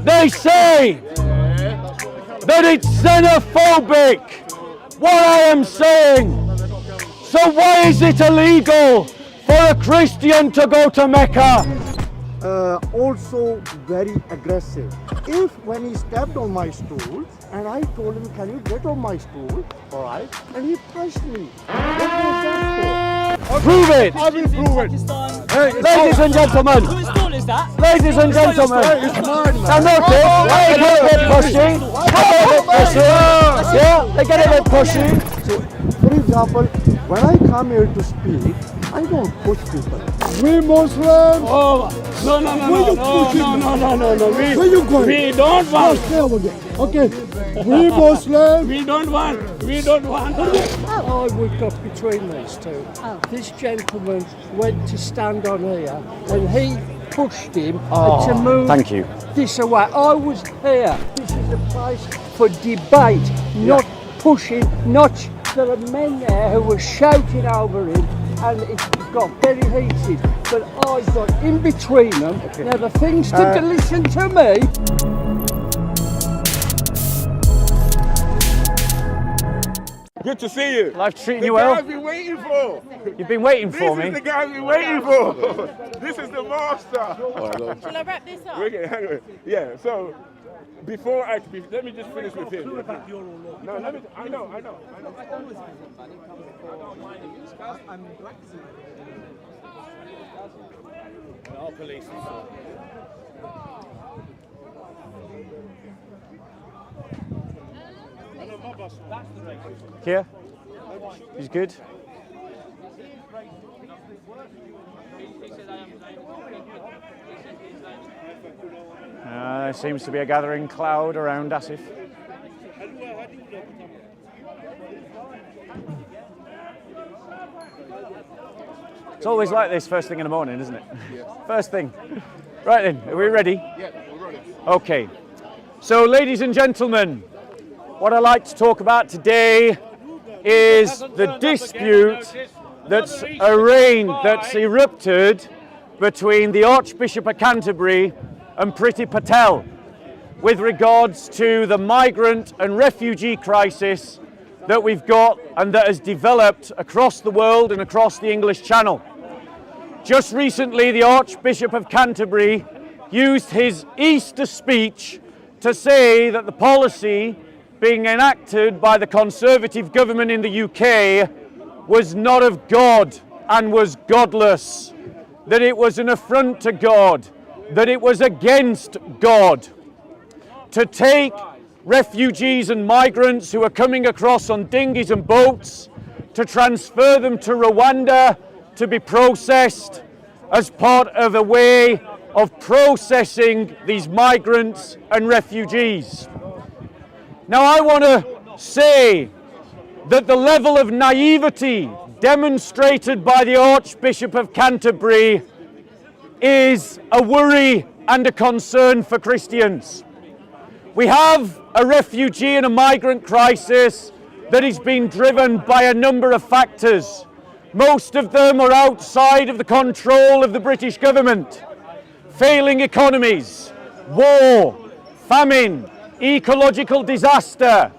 They say that it's xenophobic, what I am saying. So why is it illegal for a Christian to go to Mecca? Also very aggressive. If when he stepped on my stool and I told him, can you get on my stool? All right. And he pushed me. What was that for? Prove it! I will prove it. Ladies and gentlemen, Whose stool is that? ladies and gentlemen, It's mine, now man. notice, they get a bit pushy, yeah, they get a bit pushy. For example, when I come here to speak, I don't push people. We Muslims. Oh, no. Where you going? We don't want. Stay over there. Okay. We Muslims. We don't want. I would got between these two. This gentleman went to stand on here and he pushed him to move thank you. this away. I was here. This is a place for debate, not pushing, not there are men there who were shouting over him and it got very heated. But I got in between them. Now the things to listen to me. Good to see you. Life treating The you guy well? I've been waiting for. You've been waiting for This me. is the guy I've been waiting for. This is the master. Shall I wrap this up? Okay, hang on. Yeah, so before let me just finish with him. No, let me, I know. Our police. Here? He's good? There seems to be a gathering cloud around Asif. It's always like this first thing in the morning, isn't it? Yeah. First thing. Right then, are we ready? Yeah, we're ready. Okay. So, ladies and gentlemen, what I'd like to talk about today is the dispute that's erupted between the Archbishop of Canterbury and Priti Patel with regards to the migrant and refugee crisis that we've got and that has developed across the world and across the English Channel. Just recently, the Archbishop of Canterbury used his Easter speech to say that the policy being enacted by the Conservative government in the UK was not of God and was godless, that it was an affront to God, that it was against God. To take refugees and migrants who are coming across on dinghies and boats, to transfer them to Rwanda to be processed as part of a way of processing these migrants and refugees. Now, I want to say that the level of naivety demonstrated by the Archbishop of Canterbury is a worry and a concern for Christians. We have a refugee and a migrant crisis that is being driven by a number of factors. Most of them are outside of the control of the British government. Failing economies, war, famine, ecological disaster,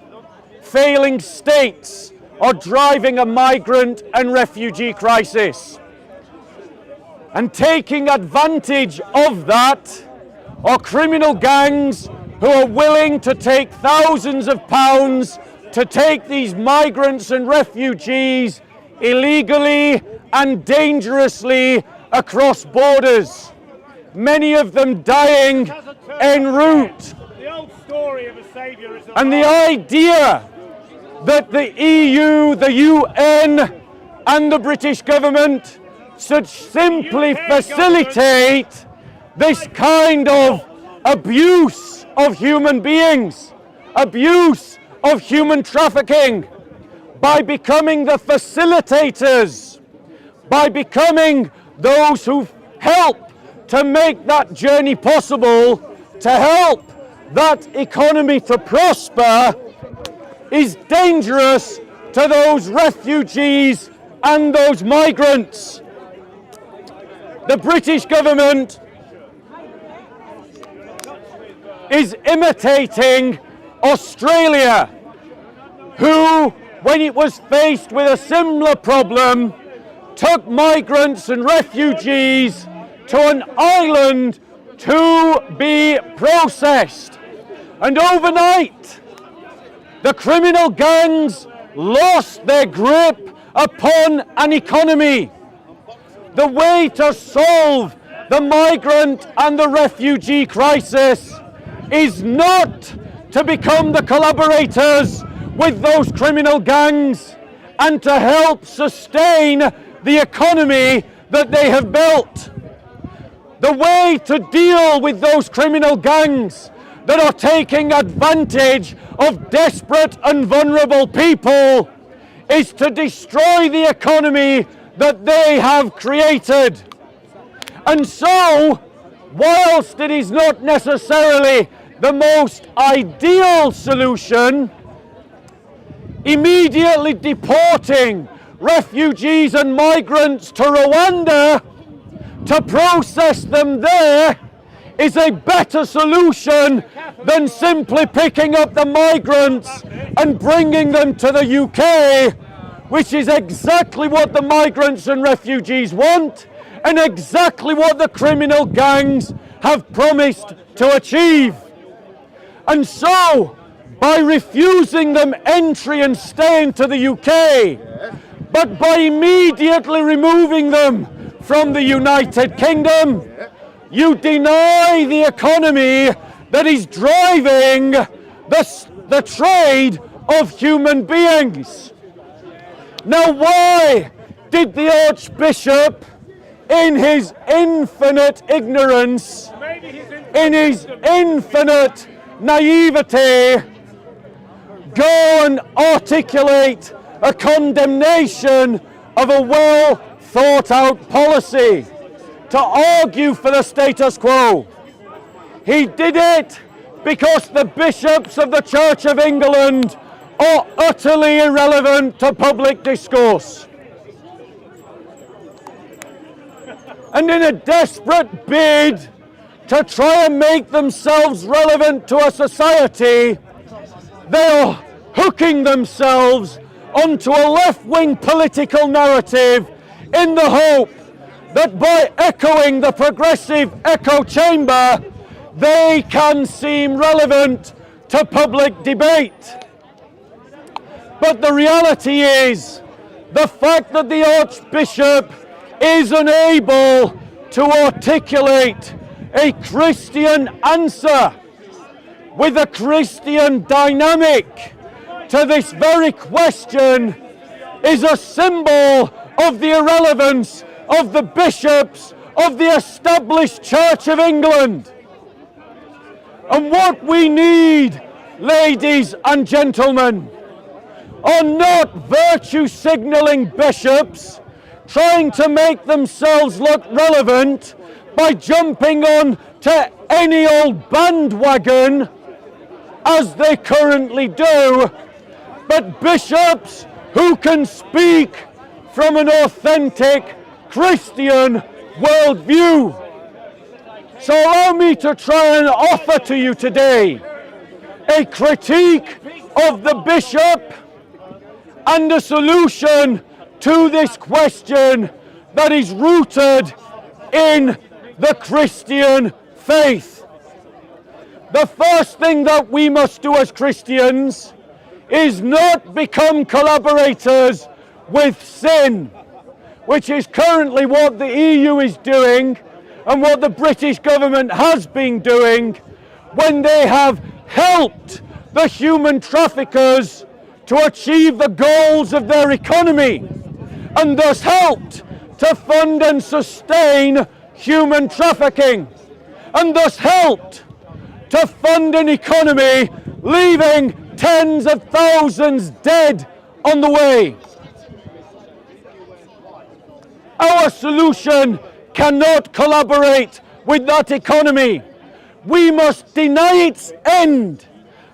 failing states are driving a migrant and refugee crisis. And taking advantage of that are criminal gangs who are willing to take thousands of pounds to take these migrants and refugees illegally and dangerously across borders, many of them dying en route. The old story of a saviour is And the idea that the EU, the UN and the British government should simply facilitate this kind of abuse of human beings, abuse of human trafficking, by becoming the facilitators, by becoming those who help to make that journey possible, to help that economy to prosper, is dangerous to those refugees and those migrants. The British government is imitating Australia, who, when it was faced with a similar problem, took migrants and refugees to an island to be processed. And overnight, the criminal gangs lost their grip upon an economy. The way to solve the migrant and the refugee crisis is not to become the collaborators with those criminal gangs and to help sustain the economy that they have built. The way to deal with those criminal gangs that are taking advantage of desperate and vulnerable people is to destroy the economy that they have created. And so, whilst it is not necessarily the most ideal solution, immediately deporting refugees and migrants to Rwanda to process them there is a better solution than simply picking up the migrants and bringing them to the UK, which is exactly what the migrants and refugees want and exactly what the criminal gangs have promised to achieve. And so, by refusing them entry and stay into the UK, but by immediately removing them from the United Kingdom, you deny the economy that is driving the trade of human beings. Now, why did the Archbishop, in his infinite ignorance, in his infinite naivety, go and articulate a condemnation of a well thought out policy to argue for the status quo? He did it because the bishops of the Church of England are utterly irrelevant to public discourse. And in a desperate bid to try and make themselves relevant to a society, they are hooking themselves onto a left-wing political narrative in the hope that by echoing the progressive echo chamber, they can seem relevant to public debate. But the reality is, the fact that the Archbishop is unable to articulate a Christian answer with a Christian dynamic to this very question is a symbol of the irrelevance of the bishops of the established Church of England. And what we need, ladies and gentlemen, are not virtue signalling bishops trying to make themselves look relevant by jumping on to any old bandwagon as they currently do, but bishops who can speak from an authentic Christian worldview. So allow me to try and offer to you today a critique of the bishop and a solution to this question that is rooted in the Christian faith. The first thing that we must do as Christians is not become collaborators with sin, which is currently what the EU is doing and what the British government has been doing when they have helped the human traffickers to achieve the goals of their economy and thus helped to fund and sustain human trafficking and thus helped to fund an economy leaving tens of thousands dead on the way. Our solution cannot collaborate with that economy. We must deny its end,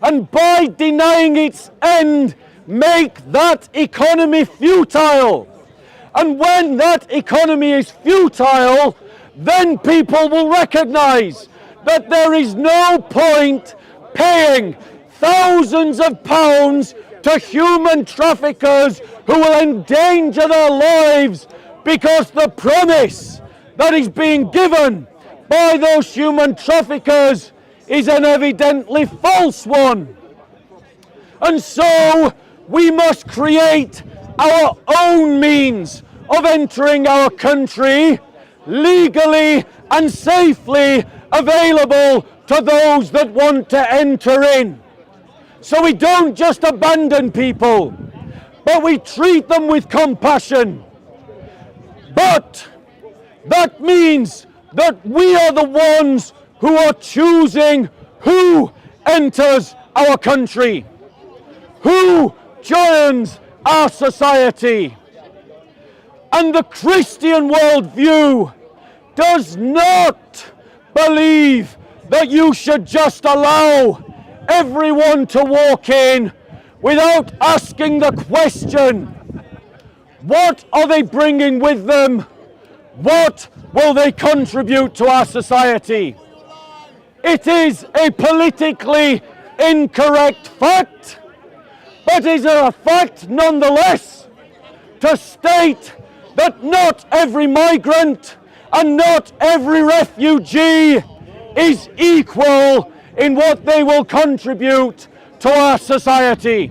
and by denying its end, make that economy futile. And when that economy is futile, then people will recognize that there is no point paying thousands of pounds to human traffickers who will endanger their lives, because the promise that is being given by those human traffickers is an evidently false one. And so we must create our own means of entering our country, legally and safely available to those that want to enter in. So we don't just abandon people, but we treat them with compassion. But that means that we are the ones who are choosing who enters our country, who joins our society. And the Christian worldview does not believe that you should just allow everyone to walk in without asking the question, what are they bringing with them? What will they contribute to our society? It is a politically incorrect fact, but it is a fact nonetheless to state that not every migrant and not every refugee is equal in what they will contribute to our society.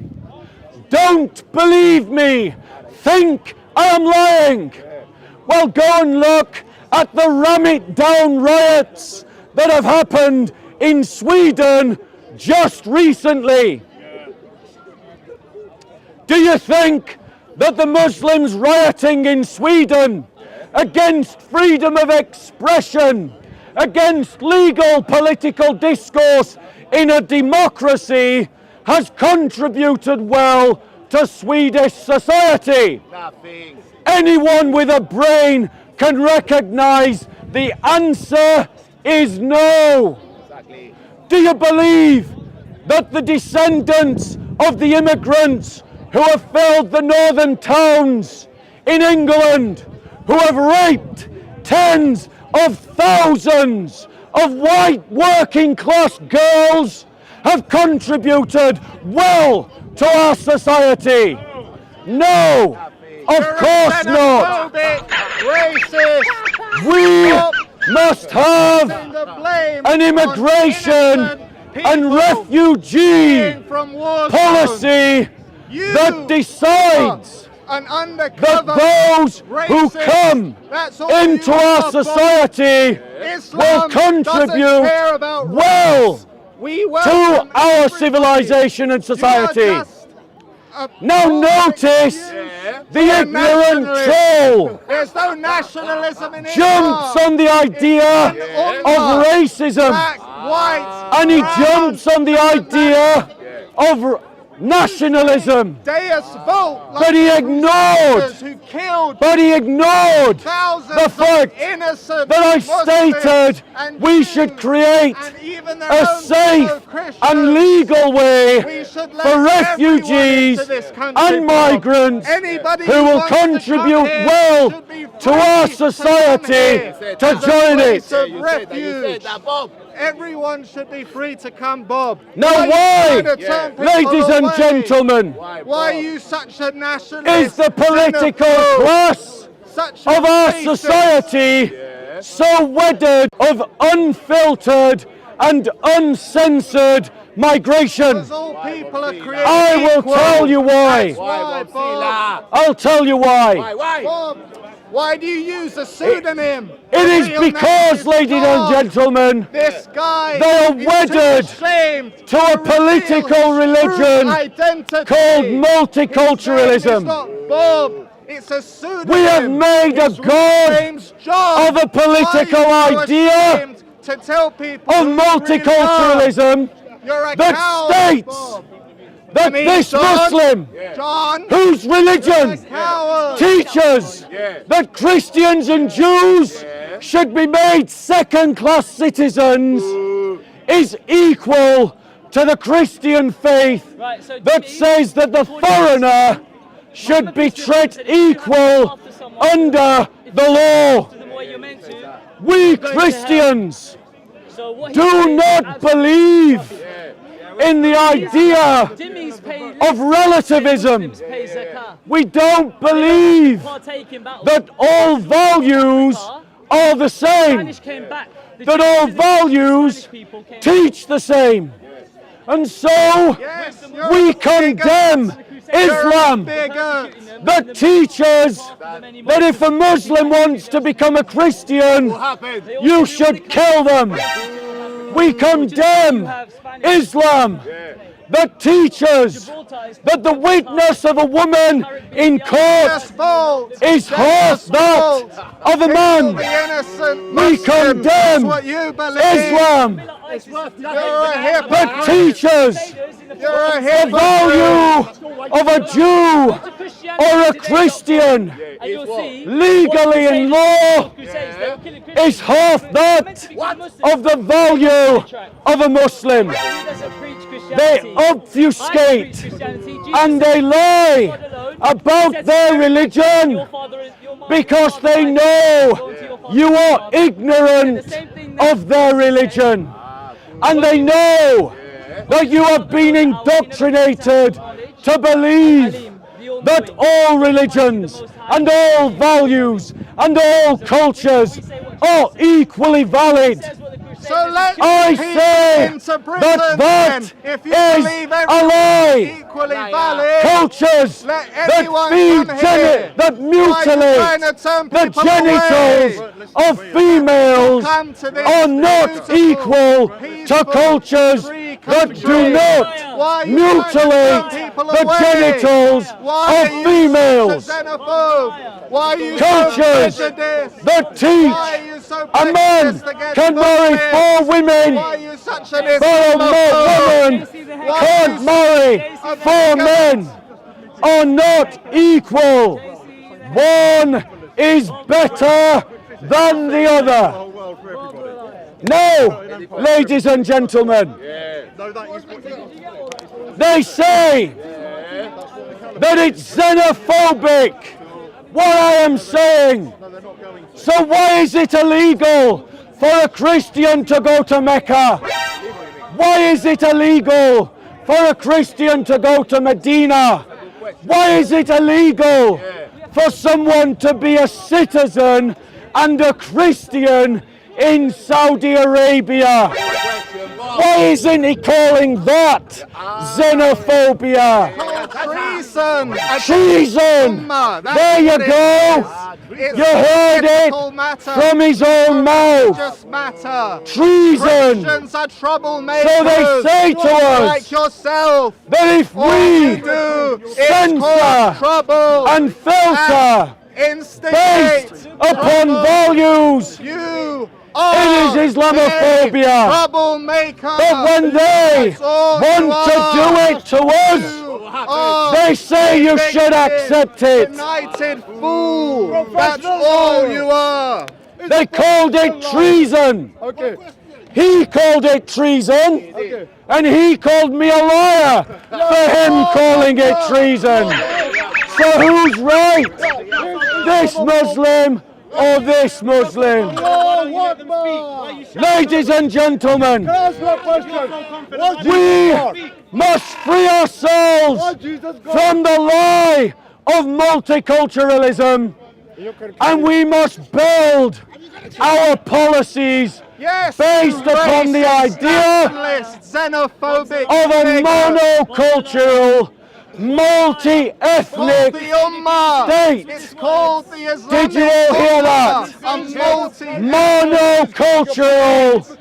Don't believe me. Think I am lying. Well, go and look at the ram it down riots that have happened in Sweden just recently. Do you think that the Muslims rioting in Sweden against freedom of expression, against legal political discourse in a democracy, has contributed well to Swedish society? Nothing. Anyone with a brain can recognize the answer is no. Exactly. Do you believe that the descendants of the immigrants who have filled the northern towns in England, who have raped tens of thousands of white working class girls, have contributed well to our society? No, of course not. Racist. We must have The blame an immigration and refugee from war policy that decides an that undercover those who come into our society will contribute well to our civilization and society. Now notice the ignorant troll There's no nationalism in jumps on the idea of racism, Black, white, and he brown, jumps on the idea of nationalism, Deus Vult, like but he the ignored Crusaders who killed the thousands fact of innocent that I Muslims stated and we Jews should create and even their a own safe fellow Christians. and legal way We should let for everyone refugees into this country, and Bob. migrants Anybody who will wants to come contribute here well should be to our free to come society here to as a join place it. of refuge. Everyone should be free to come, Bob. Now Why are you why, trying to turn people ladies and away? gentlemen, Why are you such a nationalist? is the political xenophobe, class such a of our racist? society so wedded of unfiltered and uncensored migration? Because all people are created I will equal. tell you why. That's why, Bob. I'll tell you why. Bob, why do you use a pseudonym? It is because, ladies and gentlemen, This guy they are is wedded too ashamed to a political reveal his true religion identity. called His name multiculturalism. is not Bob. It's a pseudonym. We have made a His real god name's John. of a political Why are you idea ashamed to tell people of who you really are? multiculturalism You're a that coward, states Bob. that mean, this John? Muslim, John, whose you're a religion coward. teaches that Christians and Jews should be made second-class citizens, is equal to the Christian faith Right, so that Jimmy, says that the foreigner should be treated equal under the law. to them the way you're meant to. We Christians So what he's do saying is not absolutely believe rubbish. in the idea Dhimmis pay of relativism. Muslims pay zakah. We don't believe Partake in battles. that all values are the same, Spanish came back. The that Jews all and the values Spanish people came teach the same. And so Yes, you're we a condemn Islam bigot. that teaches that if a Muslim wants to become a Christian, you should kill them. We condemn Islam that teaches that the witness of a woman in court is half that of a man. We condemn Islam that teaches the value of a Jew or a Christian And you'll see legally in law is half that of the value of a Muslim. They obfuscate and they lie about their religion because they know you are ignorant of their religion, and they know that you have been indoctrinated to believe that all religions and all values and all cultures are equally valid. So let I people say into prison that then. that If you is believe a everyone lie. equally valid, Cultures let that everyone feed, come here. that Why are you trying mutilate to turn the people genitals away? of females Come to this are not beautiful, equal to peaceful, cultures free that country. do not Why are you trying to mutilate turn people the away? genitals Why of are you females. so xenophobe? Why are you Cultures so prejudiced? that Why are teach you so a man prejudiced against can marry Muslims? 4 women, Why are you such an but a Islamophobe? woman can't marry 4 men, are not equal. One is better than the other. No, ladies and gentlemen, they say that it's xenophobic what I am saying. So why is it illegal for a Christian to go to Mecca? Why is it illegal for a Christian to go to Medina? Why is it illegal for someone to be a citizen and a Christian in Saudi Arabia? Why isn't he calling that xenophobia? Treason! Treason! There you go! You heard it from his own mouth. Just matter. Treason! Christians are troublemakers. So they say to us like yourself. that if All you we do is censor cause trouble and filter instigate based upon values, You it are is Islamophobia. a troublemaker. But when they That's all want you to are. do it to us, they say you should accept it. United fool. That's all you are. They called it treason. He called it treason, and he called me a liar for him calling it treason. So who's right? This Muslim or this Muslim? Ladies and gentlemen, we must free ourselves from the lie of multiculturalism, and we must build our policies based upon the idea xenophobic of a monocultural, multi-ethnic state. It's called the Islamic Did you all hear that? Monocultural,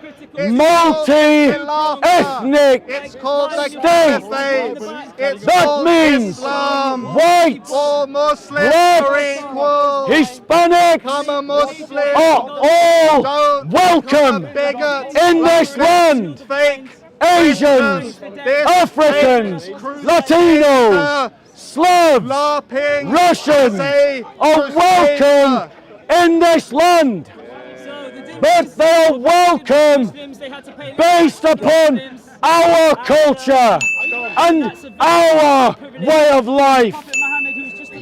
multi-ethnic It's called the state. caliphate. It's That called means Islam. whites, All Muslims blacks, are equal. Hispanics Become a Muslim. are all Don't welcome become a bigot in like this land. Fake Asians, This Africans, fake Latinos, Slavs, LARPing, Russians are welcome in this land. But they are welcome based upon our culture and our way of life.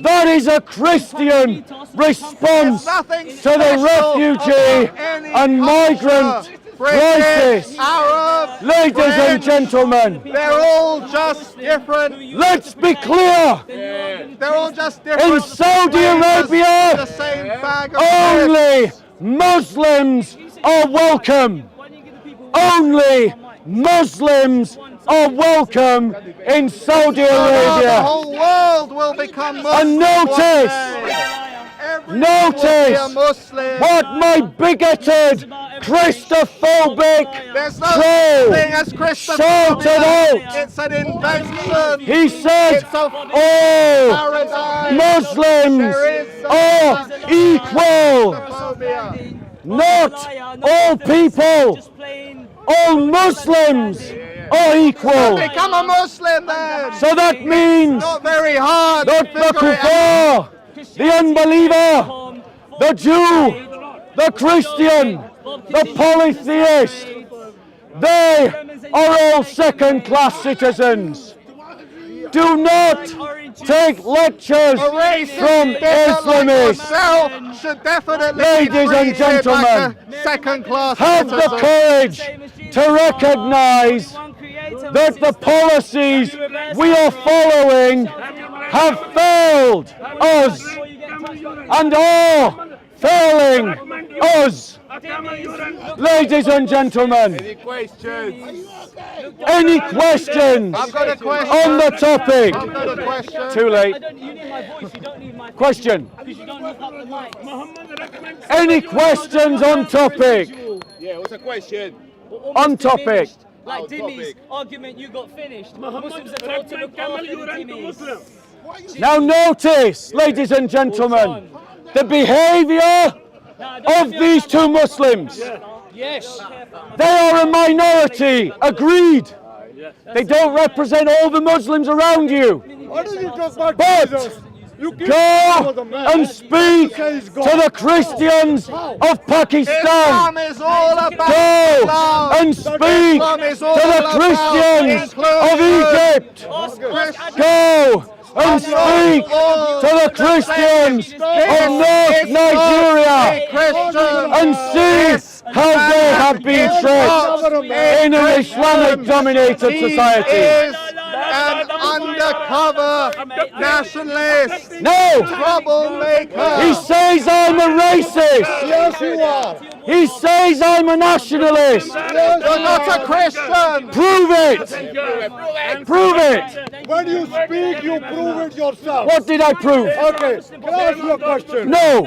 That is a Christian response to the refugee and migrant crisis. Arab, Ladies and French, gentlemen, they're all just different. let's be clear. They're all just different. In Saudi flavors Arabia, of the same bag of chips. only Muslims are welcome. Only Muslims are welcome in Saudi The Arabia. whole world will become Muslim. And notice, one day. Everyone notice will be a Muslim. what my bigoted, Christophobic There's no troll thing as Christopher. shouted out. It's an invention. He said, It's a all paradigm. Muslims There is are equal. Islamophobia. Not all people, all Muslims are equal. Become a Muslim then. So that means Not very hard. to that the figure it out. kuffar, the unbeliever, the Jew, the Christian, the polytheist, they are all second-class citizens. Do not take lectures A racist from bigot like Islamists. yourself should definitely Ladies be and treated gentlemen, like a second-class Have the citizen. courage to recognise that the policies we are following have failed us and are failing us. Ladies and gentlemen, any questions I've got a question. on the topic? I've got a question. Too late. You need my voice, you don't need my Question. because you don't look up the mic. Any questions on topic? Yeah, what's the question? On topic. Like On Dimmy's topic. argument, you got finished. Muslims are told to look after the Dhimmis. Now notice, ladies and gentlemen, the behaviour of these two Muslims. Yes. They are a minority, agreed. They don't represent all the Muslims around you. What do you talk about But Jesus? You give go the man. and speak to the Christians of Pakistan. Islam is all about Go love. and speak Islam is all to the about Christians of inclusion. Egypt. Go and speak to the Christians of North Nigeria and see how they have been treated in an Islamic dominated He society. is an undercover nationalist, No! troublemaker. He says I'm a racist. Yes, you are. He says I'm a nationalist. You're not a Christian. Prove it. Prove it. When you speak, you prove it yourself. What did I prove? Okay, can I ask you a question? No.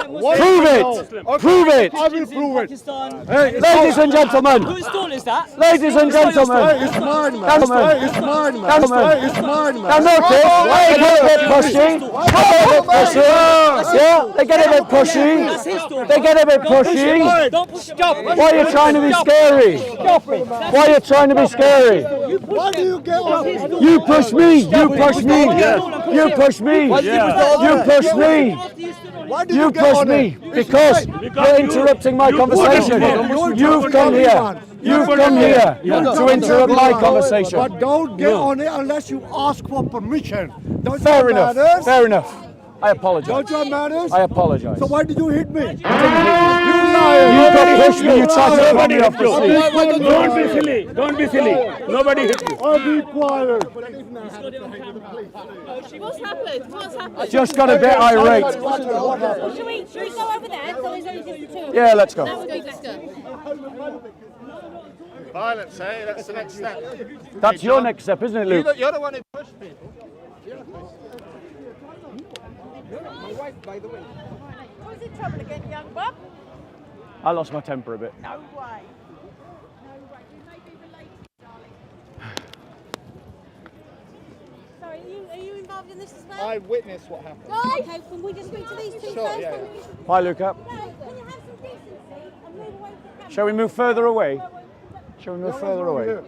What Prove do you it. know? Okay, Prove it. I will prove it. Pakistan. Hey, Ladies and gentlemen. Whose stall is that? Ladies and gentlemen. It's mine, man. Gentlemen. It's mine, man. Gentlemen. It's mine, Now man. notice, they get a bit pushy. They get a bit pushy. Yeah, they get a bit pushy. They get a bit pushy. Don't push Stop. Why are you trying to be scary? Why are you trying to be scary? Why do you get on? You push me. You push me. You push me. You push me. Why do You get push on me it? because you're interrupting my conversation. You've come here. You've come here to interrupt my conversation. But don't get on it unless you ask for permission. Don't you Fair have enough. manners? Fair enough. I apologise. Don't you have manners? I apologise. So why did you hit me? You got pushed me. You tried to pull me off the seat. Don't be silly. Don't be silly. Nobody hit you. I'll be quiet. What's happened? What's happened? Just got a bit irate. Should we go over there? So there's only just the two of us? Yeah, let's That go. would be better. Violence, eh? That's the next step. That's your next step, isn't it, Luke? You're the one who pushed people. What's in trouble again, young Bob? I lost my temper a bit. No way. No way. You may be related, darling. Sorry, are you involved in this as well? I witnessed what happened. Okay, can we just speak to these two Sure, first? yeah, Bye, Luca. No, can you have some decency and move away from the camera? Shall we move further away? Shall we move further away?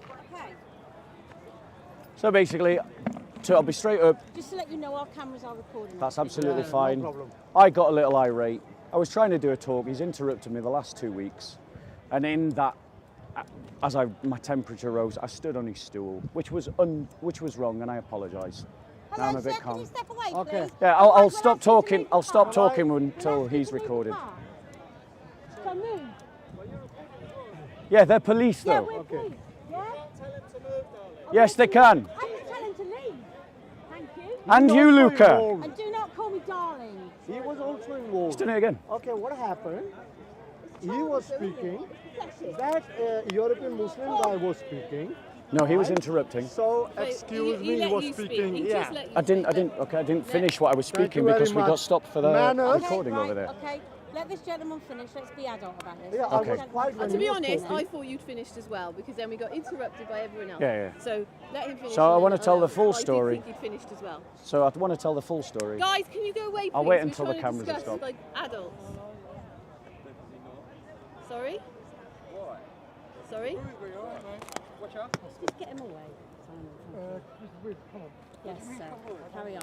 Okay, So basically, I'll be straight up. just to let you know, our cameras are recording. That's absolutely fine. I got a little irate. I was trying to do a talk. He's interrupted me the last 2 weeks. And in that my temperature rose, I stood on his stool, which was wrong, and I apologise. Now I'm a bit Can calm. you step away, Okay. please? Yeah, I'll Otherwise, stop we'll ask you to talking. move the I'll stop car. talking We'll until ask you he's to move the recorded. car. So move. Yeah, they're police Yeah, though. we're police. Yeah? Yes, they can. I can tell him to leave. Thank you. And He you, was also Luca. involved. And do not call me darling. He was also involved. Done it again. Okay, what happened? He was speaking. That European Muslim guy was speaking. No, he was Right. interrupting. So excuse me, he was speaking. Yeah. I didn't finish what I was Thank you speaking very because we got much. stopped for the Manners. recording over there. Okay, let this gentleman finish. Let's be adult about this. Yeah, Okay. I was quite when To he be was honest, talking. I thought you'd finished as well because then we got interrupted by everyone else. Yeah, yeah. So let him finish. So I and wanna then tell the I'll- full I story. did think you'd finished as well. So I want to tell the full story. Guys, can you go away, please? I'll wait We're until the trying to cameras have discuss stopped. like adults. Sorry? Sorry? Just get him away. Yes, sir. Carry on.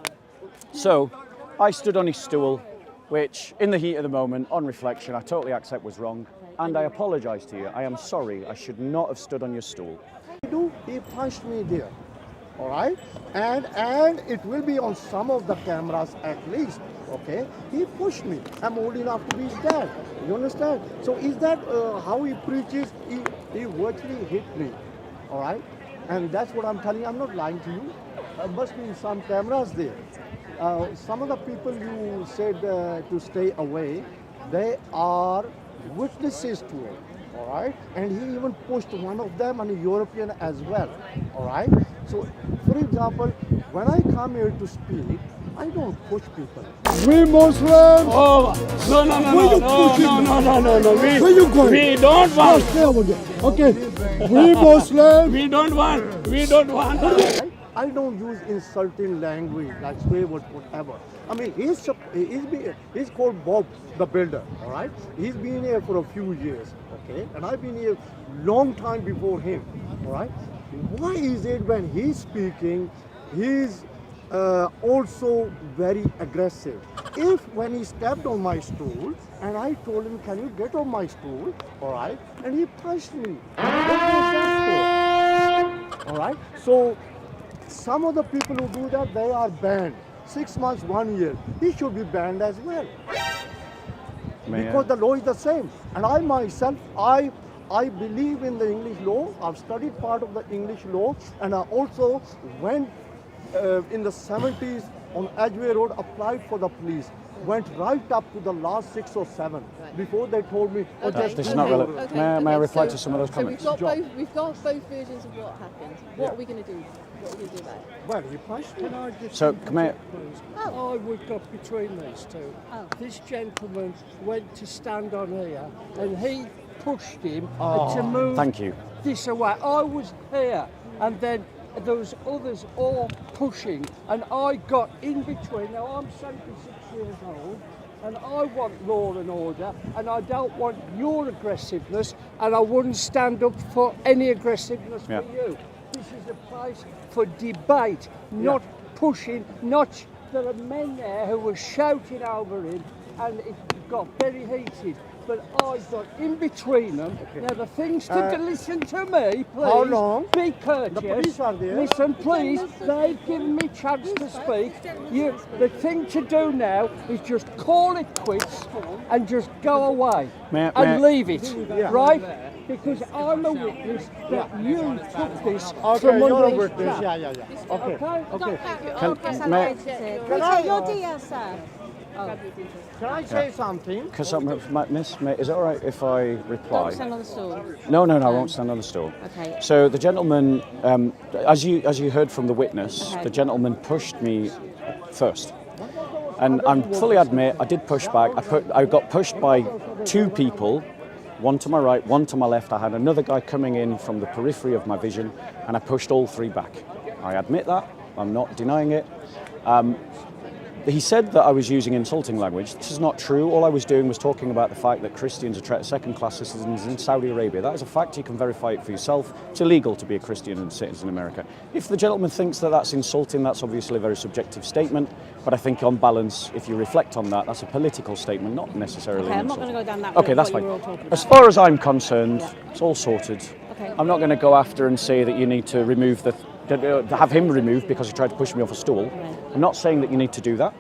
So I stood on his stool, which in the heat of the moment, on reflection, I totally accept was wrong. And I apologise to you. I am sorry. I should not have stood on your stool. He punched me there. All right, and it will be on some of the cameras at least. Okay, he pushed me. I'm old enough to be his dad. You understand? So is that how he preaches? He virtually hit me. All right, and that's what I'm telling you. I'm not lying to you. Must be some cameras there. Some of the people you said to stay away, they are witnesses to it. All right, and he even pushed one of them, and a European as well. All right. So, for example, when I come here to speak, I don't push people. We Muslims. Oh, no, no, no, no, no, no, no, no, no. Where you going? We don't want. Okay, we Muslims. We don't want. We don't want. I don't use insulting language like swear words, whatever. I mean, he's called Bob the Builder, all right? He's been here for a few years, okay? And I've been here long time before him, all right? Why is it when he's speaking, he's also very aggressive? If when he stepped on my stool, and I told him, can you get on my stool, all right? And he punched me. What was that for? All right? So, some of the people who do that, they are banned. 6 months, 1 year. He should be banned as well. Because the law is the same. And I myself, I believe in the English law. I've studied part of the English law. And I also went in the 70s on Edgware Road, applied for the police. Went right up to the last 6 or 7 before they told me, oh, Okay. just This is do not it. relevant. May I reply to some of those comments? So we've got both versions of what happened. What are we going to do? What are we going to do about it? Well, he punched me. So, come here. I would got between these two. This gentleman went to stand on here and he pushed him to move Thank you. this away. I was here and then there was others all pushing and I got in between. Now I'm 76 years old and I want law and order and I don't want your aggressiveness and I wouldn't stand up for any aggressiveness Yeah. for you. This is a place for debate, not pushing, not there are men there who were shouting over him and it got very heated. But I got in between them. Now the things to listen to me, please. How long? Be courteous. The police are there. Listen, please. They've given me chance to speak. The thing to do now is just call it quits and just go away May and I- leave it, right? Because I'm a witness that you took this Okay, from you're a under this witness. chap. Yeah. Okay. Okay? May- Can I- Your dear, sir. Can I say something? Because Miss, is it all right if I reply? Don't stand on the stool. No, I won't stand on the stool. Okay. So the gentleman, as you heard from the witness, Okay. the gentleman pushed me first, and I fully admit I did push back. I got pushed by 2 people, one to my right, one to my left. I had another guy coming in from the periphery of my vision, and I pushed all 3 back. I admit that. I'm not denying it. He said that I was using insulting language. This is not true. All I was doing was talking about the fact that Christians are treated second-class citizens in Saudi Arabia. That is a fact. You can verify it for yourself. It's illegal to be a Christian and citizen in America. If the gentleman thinks that that's insulting, that's obviously a very subjective statement. But I think on balance, if you reflect on that, that's a political statement, not necessarily Okay, an I'm not insult. going to go down that Okay, road, that's what fine. you were all talking As about. far as I'm concerned, it's all sorted. Okay. I'm not going to go after and say that you need to remove to have him removed because he tried to push me off a stool. Right. I'm not saying that you need to do that.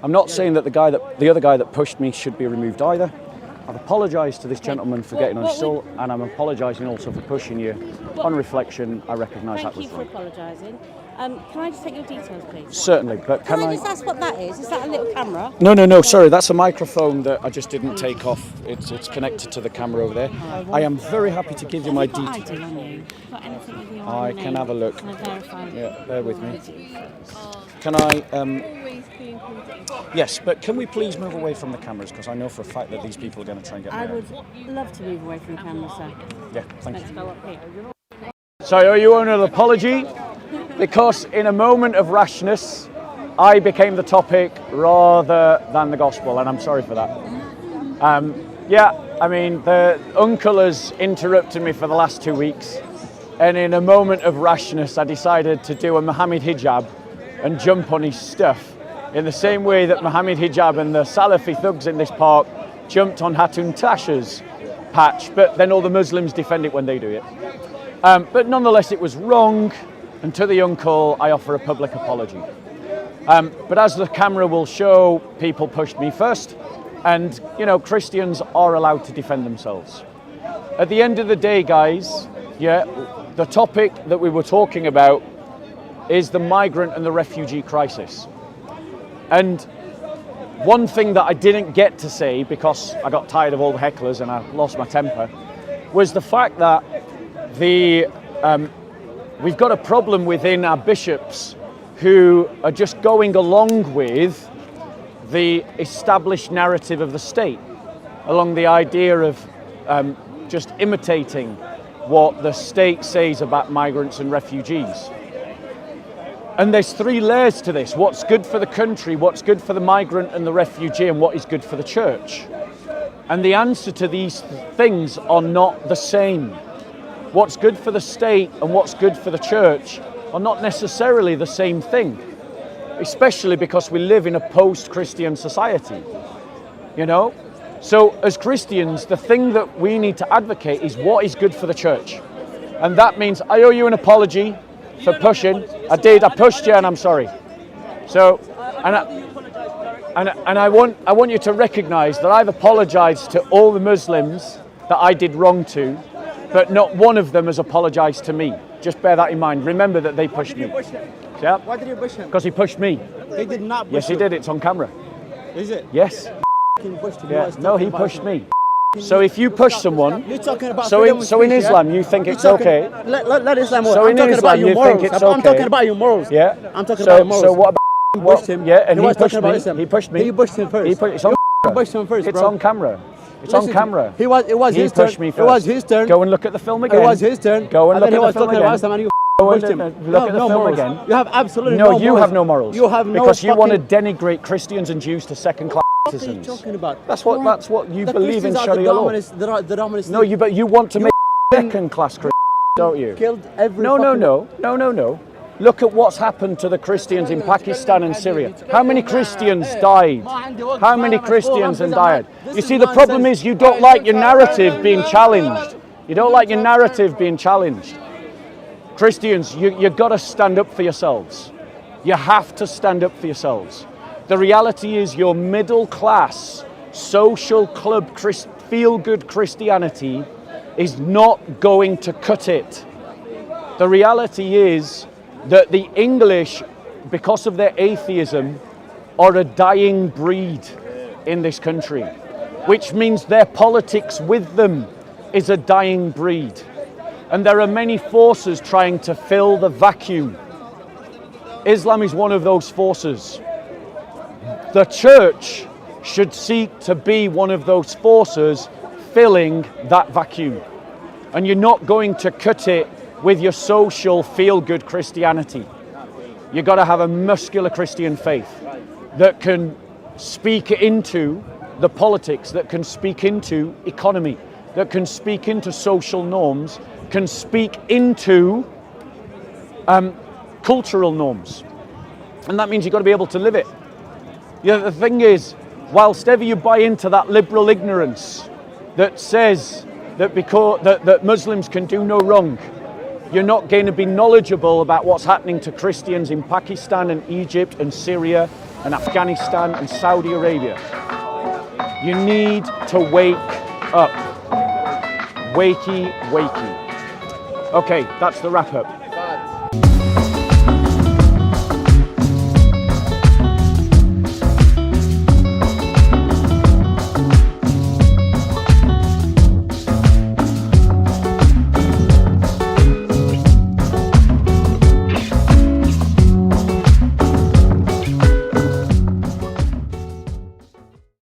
I'm not saying that the other guy that pushed me should be removed either. I've apologised to this gentleman for getting on his stool, and I'm apologising also for pushing you. On reflection, I recognise that Thank was you for wrong. apologising. Can I just take your details, please? Certainly, but Can I just ask what that is? Is that a little camera? No, sorry, that's a microphone that I just didn't take off. It's connected to the camera over there. I am very happy to give you my Have you got details. ID on you? Got anything with your I name? can have a look. Can I verify? Yeah, bear with me. ID? Can I, Always be included. yes, but can we please move away from the cameras, because I know for a fact that these people are going to try and get me I out. would love to move away from the camera, sir. Yeah, thank Let's you. go up here. So I owe you an apology, because in a moment of rashness, I became the topic rather than the gospel, and I'm sorry for that. Yeah, I mean, the uncle has interrupted me for the last 2 weeks, and in a moment of rashness, I decided to do a Mohammed hijab and jump on his stuff, in the same way that Mohammed hijab and the Salafi thugs in this park jumped on Hatun Tasha's patch, but then all the Muslims defend it when they do it. But nonetheless, it was wrong, and to the uncle, I offer a public apology. But as the camera will show, people pushed me first, and you know, Christians are allowed to defend themselves. At the end of the day, guys, yeah, the topic that we were talking about is the migrant and the refugee crisis. And one thing that I didn't get to say, because I got tired of all the hecklers and I lost my temper, was the fact that we've got a problem within our bishops who are just going along with the established narrative of the state, along the idea of just imitating what the state says about migrants and refugees. And there's 3 layers to this: what's good for the country, what's good for the migrant and the refugee, and what is good for the church. And the answer to these things are not the same. What's good for the state and what's good for the church are not necessarily the same thing, especially because we live in a post-Christian society, you know? So as Christians, the thing that we need to advocate is what is good for the church. And that means I owe you an apology for pushing. I pushed you, and I'm sorry. So, and I want you to recognize that I've apologized to all the Muslims that I did wrong to, but not one of them has apologized to me. Just bear that in mind. Remember that they pushed me. Yeah? Why did you push him? Because he pushed me. He did not push Yes, he you. did. It's on camera. Is it? Yes. He pushed him. Yeah. No, he pushed me. So if you push someone, You're talking about so freedom in of speech, Islam you think it's okay. Let Islam work. So I'm in talking Islam about your you morals. think it's I'm okay. talking about your morals. Yeah. I'm talking about your morals. So what about You pushed him. Yeah, and he was pushed talking about me. Islam. He pushed me. He pushed him first. It's on You pushed him first, It's bro. on camera. It's on Listen, camera. It was He his turn. pushed me first. It was his turn. Go and look at the film again. It was his turn. Go and look then at he was the film talking again. about Islam and you Go and pushed him. look at the no film morals. again. You have absolutely No, no you morals. have no morals. You have no because you want to fucking- denigrate Christians and Jews to second-class What are you citizens. talking about? That's what you The believe in Christians are Sharia the law. dominant, the dominant No, but you want to make second-class Christians, don't you? killed every No. Look at what's happened to the Christians in Pakistan and Syria. How many Christians died? How many Christians have died? You see, the problem is you don't like your narrative being challenged. You don't like your narrative being challenged. Christians, you've got to stand up for yourselves. You have to stand up for yourselves. The reality is your middle class, social club, feel-good Christianity is not going to cut it. The reality is that the English, because of their atheism, are a dying breed in this country, which means their politics with them is a dying breed. And there are many forces trying to fill the vacuum. Islam is one of those forces. The church should seek to be one of those forces filling that vacuum. And you're not going to cut it with your social feel-good Christianity. You've got to have a muscular Christian faith that can speak into the politics, that can speak into economy, that can speak into social norms, can speak into cultural norms. And that means you've got to be able to live it. The thing is, whilst ever you buy into that liberal ignorance that says that Muslims can do no wrong. You're not going to be knowledgeable about what's happening to Christians in Pakistan and Egypt and Syria and Afghanistan and Saudi Arabia. You need to wake up. Wakey, wakey. Okay, that's the wrap up.